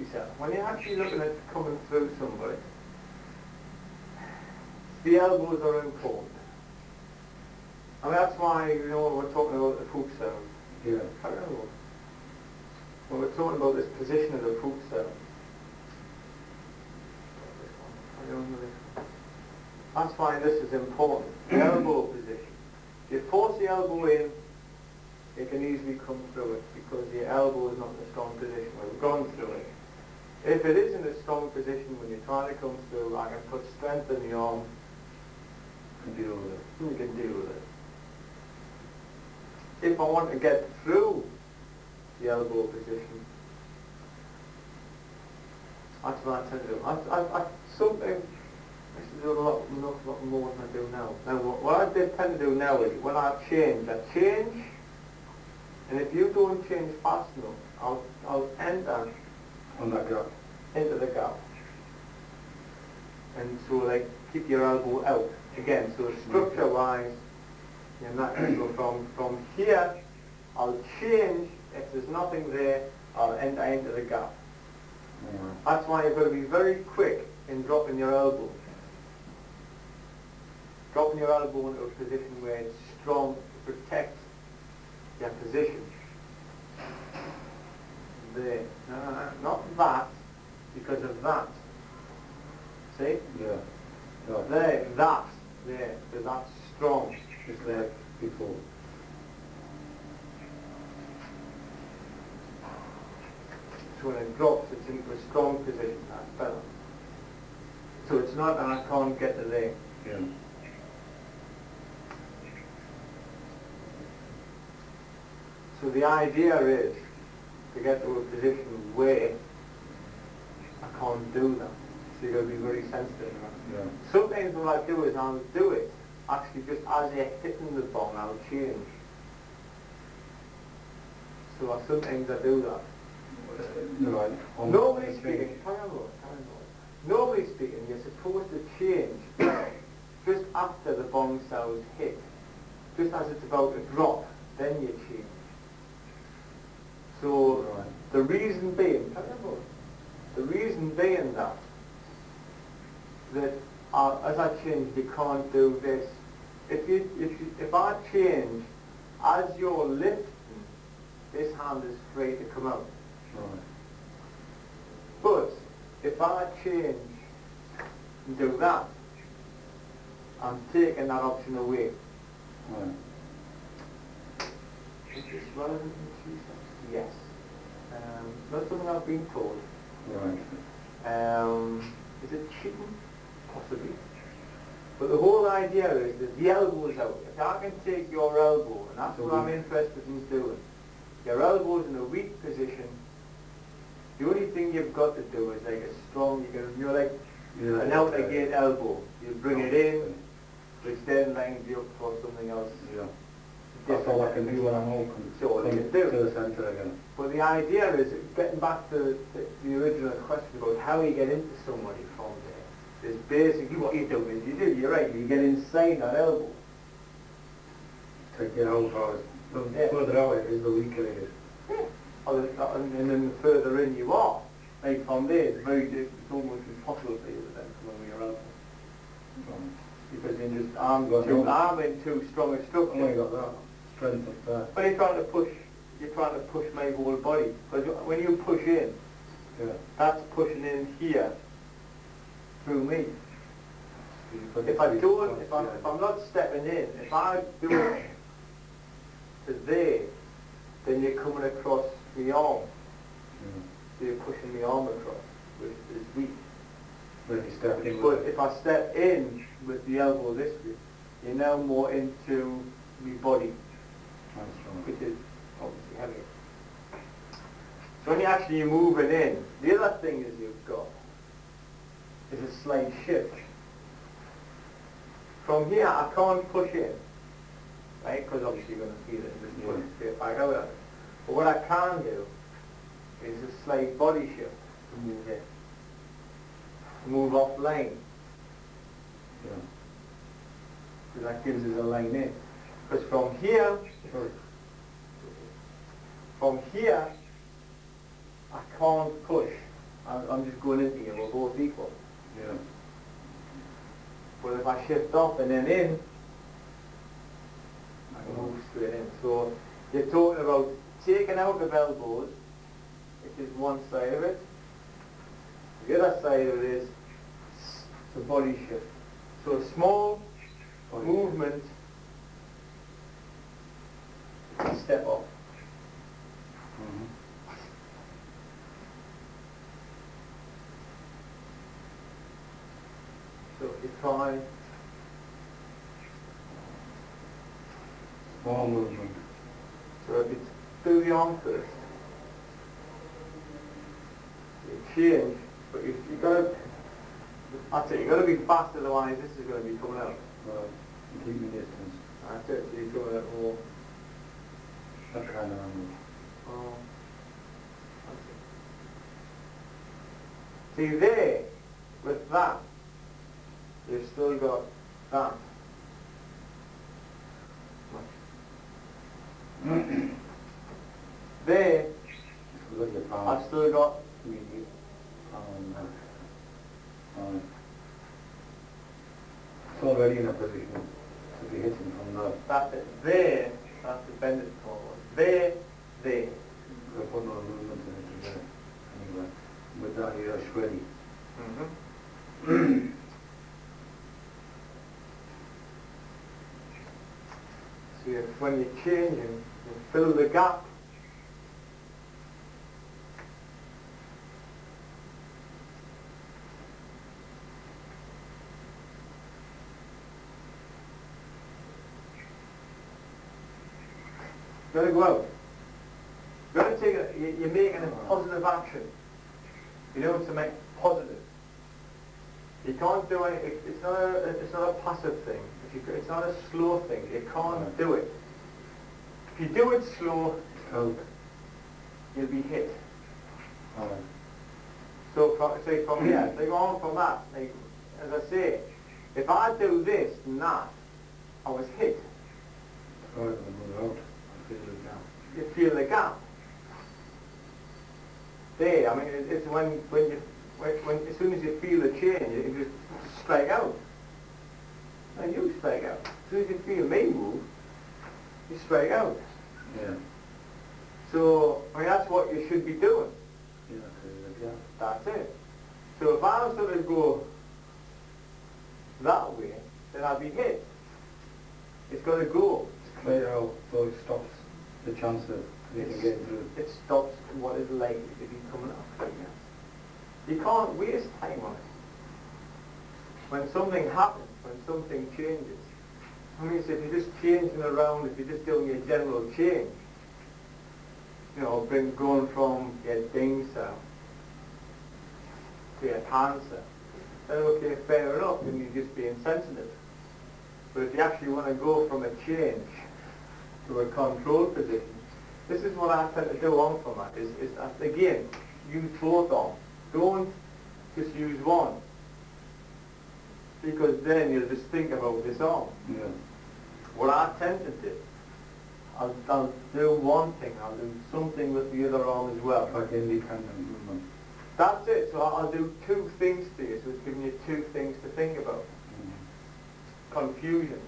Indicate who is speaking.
Speaker 1: yourself, when you're actually looking at coming through somebody, the elbows are important. And that's why, you know, when we're talking about the foot sound.
Speaker 2: Yeah.
Speaker 1: Carry on. When we're talking about this position of the foot sound. That's why this is important. The elbow position. If you force the elbow in, it can easily come through it because the elbow is not in a strong position. We've gone through it. If it is in a strong position when you're trying to come through, I can put strength in the arm
Speaker 2: And deal with it.
Speaker 1: and you can deal with it. If I want to get through the elbow position, that's what I tend to do. I sometimes I used to do a lot more than I do now. Now what I tend to do now is when I change, and if you don't change fast enough, I'll enter
Speaker 2: On that gap.
Speaker 1: into the gap. And so like keep your elbow out. Again, so structure wise, you're not going to go from here, I'll change, if there's nothing there, I'll enter into the gap. That's why you've got to be very quick in dropping your elbow. Dropping your elbow into a position where it's strong to protect your position. There. Not that, because of that. See?
Speaker 2: Yeah. Yeah.
Speaker 1: There, that. There. Because that's strong.
Speaker 2: Just like before.
Speaker 1: So when it drops, it's into a strong position. That's better. So it's not that I can't get to there.
Speaker 2: Yeah.
Speaker 1: So the idea is to get to a position where I can't do that. So you've got to be very sensitive.
Speaker 2: Yeah.
Speaker 1: Sometimes what I do is I'll do it, actually just as you're hitting the bong, I'll change. So sometimes I do that.
Speaker 2: Right.
Speaker 1: Normally speaking, normally speaking, you're supposed to change just after the bong sound's hit. Just as it's about to drop, then you change. So
Speaker 2: Right.
Speaker 1: the reason being that as I change, you can't do this. If I change as you're lifting, this hand is free to come out.
Speaker 2: Right.
Speaker 1: But if I change and do that, I'm taking that option away.
Speaker 2: Right.
Speaker 1: Is this relevant in Tjwc? Yes. Not something I've been told.
Speaker 2: Right.
Speaker 1: Is it cheating? Possibly. But the whole idea is that the elbow is out. If I can take your elbow, and that's what I'm interested in doing, your elbow is in a weak position, the only thing you've got to do is like a strong, you're like an out again elbow. You bring it in, which then lines you up for something else.
Speaker 2: Yeah. That's all I can do when I'm open.
Speaker 1: So all you can do.
Speaker 2: To the centre again.
Speaker 1: But the idea is, getting back to the original question about how you get into somebody from there, is basically what you do is you're right, you get inside that elbow.
Speaker 2: Take your elbow
Speaker 1: From there.
Speaker 2: further out it is, the weaker it is.
Speaker 1: Yeah. And then the further in you are, like from there, it's very difficult, it's almost impossible for you to then come over your elbow. Because you just arm in too strong a structure.
Speaker 2: Oh, you got that strength up there.
Speaker 1: But you're trying to push my whole body. Because when you push in,
Speaker 2: Yeah.
Speaker 1: that's pushing in here through me.
Speaker 2: But
Speaker 1: If I'm not stepping in, if I do it to there, then you're coming across the arm. So you're pushing the arm across, which is weak.
Speaker 2: When you step in.
Speaker 1: But if I step in with the elbow this way, you're now more into my body,
Speaker 2: That's right.
Speaker 1: which is obviously heavier. So when you're actually moving in, the other thing is you've got is a slight shift. From here, I can't push in, right? Because obviously you're going to feel it and just push it straight back out at it. But what I can do is a slight body shift to move in. Move off line.
Speaker 2: Yeah.
Speaker 1: Because that gives us a line in. Because from here, I can't push I'm just going into you, we're both equal.
Speaker 2: Yeah.
Speaker 1: But if I shift off and then in, I can move straight in. So you're talking about taking out of elbows, which is one side of it. The other side of it is the body shift. So a small
Speaker 2: Body
Speaker 1: movement, step off.
Speaker 2: Mm-hmm.
Speaker 1: So if you try,
Speaker 2: Small movement.
Speaker 1: so if you do the arm first, you change, but you got to, that's it, you got to be fast, otherwise this is going to be coming out.
Speaker 2: Right. And keep the distance.
Speaker 1: That's it, so you're coming out more.
Speaker 2: That kind of angle.
Speaker 1: Oh, that's it. See there, with that, you've still got that. There,
Speaker 2: So look at your palm.
Speaker 1: I've still got,
Speaker 2: It's already in a position to be hitting from the...
Speaker 1: that's it. There, that's the bend it forward. There, there.
Speaker 2: We're putting on movement in it anyway. With that you're shreddy.
Speaker 1: Mm-hmm. So when you're changing, you fill the gap. You've got to go out. You've got to take it, you're making a positive action. You know, to make positive. You can't do it, it's not a passive thing. It's not a slow thing. You can't do it. If you do it slow, you'll be hit. So say from here, they go on from that. Like, as I say, if I do this and that, I was hit. You feel the gap. There, I mean, it's when as soon as you feel the change, you just strike out. And you strike out. As soon as you feel me move, you strike out.
Speaker 2: Yeah.
Speaker 1: So, I mean, that's what you should be doing.
Speaker 2: Yeah.
Speaker 1: That's it. So if I was going to go that way, then I'd be hit. It's going to go.
Speaker 2: Clear out so it stops the chance of you can get through.
Speaker 1: It stops what is likely to be coming up. You can't waste time on it. When something happens, when something changes, I mean, so if you're just changing around, if you're just doing a general change, you know, going from your dingsa to your cancer, then okay, fair enough, and you're just being sensitive. But if you actually want to go from a change to a control position, this is what I tend to do on format, is again, use both arms. Don't just use one. Because then you'll just think about this arm.
Speaker 2: Yeah.
Speaker 1: What I tend to do, I'll do one thing, I'll do something with the other arm as well.
Speaker 2: Like independent movement.
Speaker 1: That's it, so I'll do two things to you, so it's giving you two things to think about.
Speaker 2: Mm-hmm.
Speaker 1: Confusion.